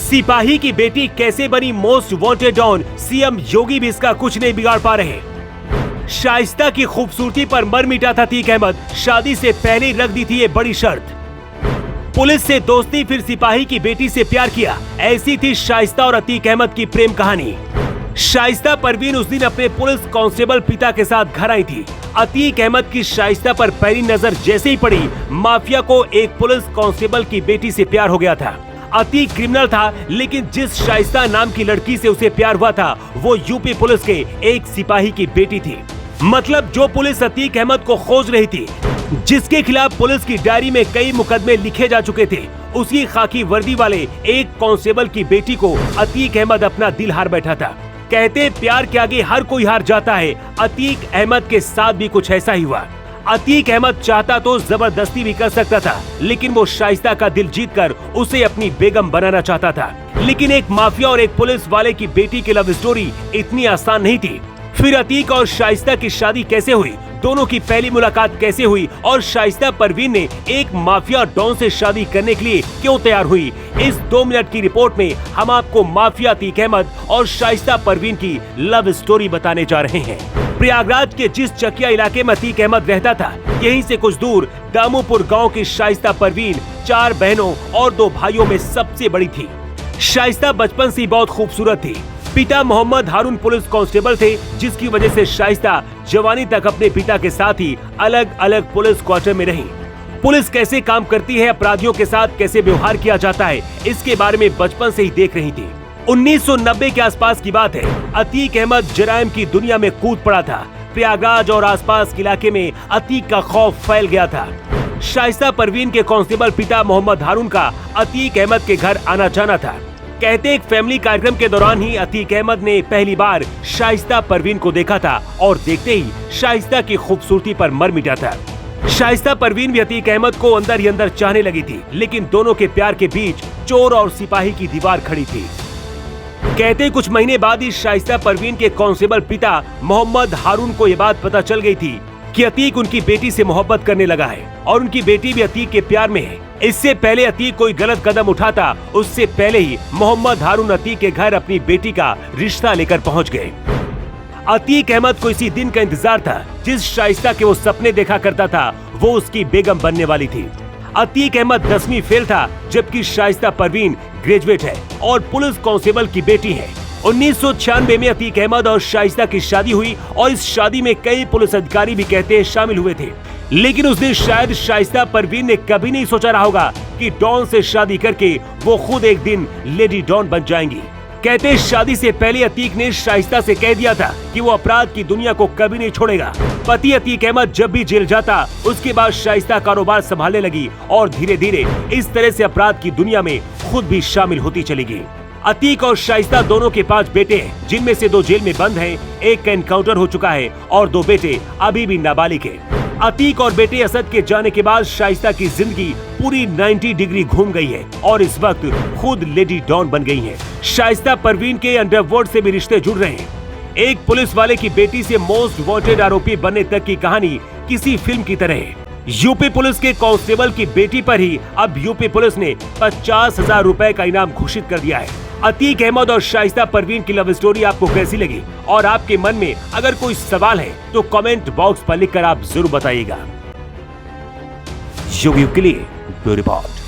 सिपाही की बेटी कैसे बनी मोस्ट वांटेड डॉन, सीएम योगी भी इसका कुछ नहीं बिगाड़ पा रहे। शाइस्ता की खूबसूरती पर मर मिटा था अतीक अहमद, शादी से पहले ही रख दी थी ये बड़ी शर्त। पुलिस से दोस्ती फिर सिपाही की बेटी से प्यार किया, ऐसी थी शाइस्ता और अतीक अहमद की प्रेम कहानी। शाइस्ता परवीन उस दिन अपने पुलिस कांस्टेबल पिता के साथ घर आई थी। अतीक अहमद की शाइस्ता पर पहली नजर जैसे ही पड़ी, माफिया को एक पुलिस कांस्टेबल की बेटी से प्यार हो गया था। अतीक क्रिमिनल था, लेकिन जिस शाइस्ता नाम की लड़की से उसे प्यार हुआ था वो यूपी पुलिस के एक सिपाही की बेटी थी। मतलब जो पुलिस अतीक अहमद को खोज रही थी, जिसके खिलाफ पुलिस की डायरी में कई मुकदमे लिखे जा चुके थे, उसी खाकी वर्दी वाले एक कांस्टेबल की बेटी को अतीक अहमद अपना दिल हार बैठा था। कहते प्यार के आगे हर कोई हार जाता है, अतीक अहमद के साथ भी कुछ ऐसा ही हुआ। अतीक अहमद चाहता तो जबरदस्ती भी कर सकता था, लेकिन वो शाइस्ता का दिल जीतकर उसे अपनी बेगम बनाना चाहता था। लेकिन एक माफिया और एक पुलिस वाले की बेटी की लव स्टोरी इतनी आसान नहीं थी। फिर अतीक और शाइस्ता की शादी कैसे हुई, दोनों की पहली मुलाकात कैसे हुई और शाइस्ता परवीन ने एक माफिया डॉन से शादी करने के लिए क्यों तैयार हुई, इस 2 मिनट की रिपोर्ट में हम आपको माफिया अतीक अहमद और शाइस्ता परवीन की लव स्टोरी बताने जा रहे हैं। प्रयागराज के जिस चकिया इलाके में अतीक अहमद रहता था, यहीं से कुछ दूर दामोपुर गांव की शाइस्ता परवीन 4 बहनों और 2 भाइयों में सबसे बड़ी थी। शाइस्ता बचपन से बहुत खूबसूरत थी। पिता मोहम्मद हारून पुलिस कांस्टेबल थे, जिसकी वजह से शाइस्ता जवानी तक अपने पिता के साथ ही अलग अलग पुलिस क्वार्टर में रही। पुलिस कैसे काम करती है, अपराधियों के साथ कैसे व्यवहार किया जाता है, इसके बारे में बचपन से ही देख रही थी। 1990 के आसपास की बात है। अतीक अहमद जराइम की दुनिया में कूद पड़ा था। प्रयागराज और आसपास के इलाके में अतीक का खौफ फैल गया था। शाइस्ता परवीन के कांस्टेबल पिता मोहम्मद हारून का अतीक अहमद के घर आना जाना था। कहते एक फैमिली कार्यक्रम के दौरान ही अतीक अहमद ने पहली बार शाइस्ता परवीन को देखा था और देखते ही शाइस्ता की खूबसूरती पर मर मिटा था। शाइस्ता परवीन भी अतीक अहमद को अंदर ही अंदर चाहने लगी थी, लेकिन दोनों के प्यार के बीच चोर और सिपाही की दीवार खड़ी थी। कहते कुछ महीने बाद ही शाइस्ता परवीन के कांस्टेबल पिता मोहम्मद हारून को ये बात पता चल गई थी कि अतीक उनकी बेटी से मोहब्बत करने लगा है और उनकी बेटी भी अतीक के प्यार में है। इससे पहले अतीक कोई गलत कदम उठाता, उससे पहले ही मोहम्मद हारून अतीक के घर अपनी बेटी का रिश्ता लेकर पहुंच गए। अतीक अहमद को इसी दिन का इंतजार था जिस शाइस्ता के वो सपने देखा करता था, वो उसकी बेगम बनने वाली थी। अतीक अहमद 10वीं फेल था, जबकि शाइस्ता परवीन ग्रेजुएट है और पुलिस कांस्टेबल की बेटी है। 1996 में अतीक अहमद और शाइस्ता की शादी हुई और इस शादी में कई पुलिस अधिकारी भी कहते हैं शामिल हुए थे। लेकिन उस दिन शायद शाइस्ता परवीन ने कभी नहीं सोचा रहा होगा कि डॉन से शादी करके वो खुद एक दिन लेडी डॉन बन जाएंगी। कहते हैं शादी से पहले अतीक ने शाइस्ता से कह दिया था कि वो अपराध की दुनिया को कभी नहीं छोड़ेगा। पति अतीक अहमद जब भी जेल जाता, उसके बाद शाइस्ता कारोबार संभालने लगी और धीरे धीरे इस तरह से अपराध की दुनिया में खुद भी शामिल होती चली गई। अतीक और शाइस्ता दोनों के 5 बेटे हैं, जिनमें से 2 जेल में बंद हैं, एक का एनकाउंटर हो चुका है और 2 बेटे अभी भी नाबालिग हैं। अतीक और बेटे असद के जाने के बाद शाइस्ता की जिंदगी पूरी 90 डिग्री घूम गई है और इस वक्त खुद लेडी डॉन बन गई है। शाइस्ता परवीन के अंडरवर्ल्ड से भी रिश्ते जुड़ रहे हैं। एक पुलिस वाले की बेटी से मोस्ट वांटेड आरोपी बनने तक की कहानी किसी फिल्म की तरह है। यूपी पुलिस के कांस्टेबल की बेटी पर ही अब यूपी पुलिस ने 50,000 रुपए का इनाम घोषित कर दिया है। अतीक अहमद और शाइस्ता परवीन की लव स्टोरी आपको कैसी लगी और आपके मन में अगर कोई सवाल है तो कमेंट बॉक्स पर लिखकर आप जरूर बताइएगा। योगी के लिए ब्यूरो रिपोर्ट।